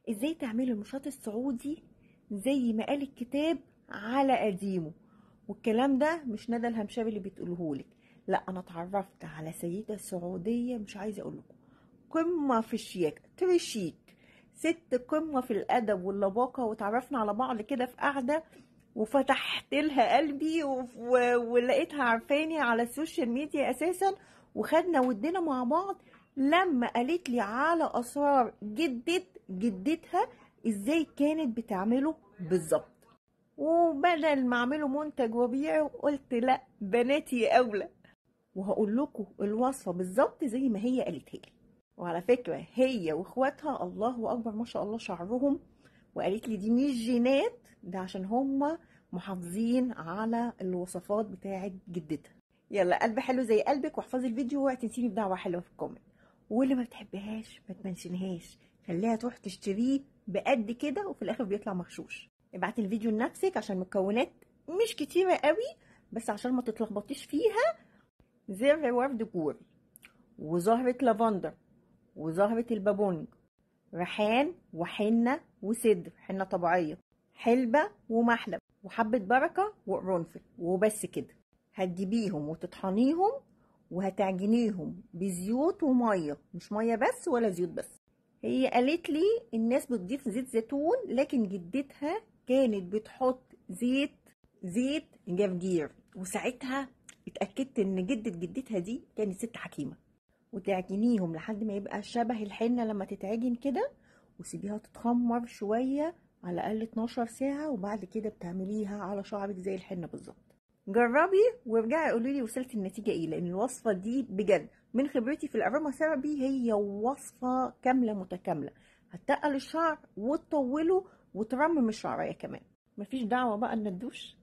ازاي تعملي المشاط السعودي زي ما قال الكتاب على قديمه. والكلام ده مش ندى الهمشاوي اللي بتقولهولك، لا، انا اتعرفت على سيدة سعودية مش عايزة اقول لكم قمة في الشياكة، تريشيك، ست قمة في الادب واللباقة، وتعرفنا على بعض كده في قعدة، وفتحت لها قلبي ولقيتها عارفاني على السوشيال ميديا اساسا، وخدنا ودنا مع بعض لما قالت لي على اسرار جدتها ازاي كانت بتعمله بالظبط. وبدل ما اعمله منتج وبيعه قلت لا، بناتي اولى، وهقول لكم الوصفه بالظبط زي ما هي قالتها لي. وعلى فكره هي واخواتها الله اكبر ما شاء الله شعرهم، وقالت لي دي مش جينات، ده عشان هم محافظين على الوصفات بتاعه جدتها. يلا قلب حلو زي قلبك، واحفظي الفيديو واوعي تنسيني بدعوه حلوه في الكومنت. واللي ما بتحبهاش ما تمنشنهاش، خليها تروح تشتريه بقد كده وفي الاخر بيطلع مغشوش. ابعتي الفيديو لنفسك عشان المكونات مش كتيره قوي، بس عشان ما تتلخبطيش فيها. زر ورد جوري، وزهرة لافندر، وزهرة البابونج، ريحان وحنة وسدر، حنة طبيعية، حلبة ومحلب، وحبة بركة وقرنفل، وبس كده. هتجيبيهم وتطحنيهم وهتعجنيهم بزيوت ومية، مش مية بس ولا زيوت بس. هي قالت لي الناس بتضيف زيت زيتون، لكن جدتها كانت بتحط زيت جرجير، وساعتها اتأكدت ان جدتها دي كانت ست حكيمة. وتعجنيهم لحد ما يبقى شبه الحنة لما تتعجن كده، وسيبيها تتخمر شوية على الأقل 12 ساعة، وبعد كده بتعمليها على شعرك زي الحنة بالظبط. جربي وارجعي قولي لي وصلت النتيجة ايه، لأن الوصفة دي بجد من خبرتي في الأروما ثيرابي هي وصفة كاملة متكاملة، هتقل الشعر وتطوله وترمم الشعرية كمان. مفيش دعوة بقى ان الدوش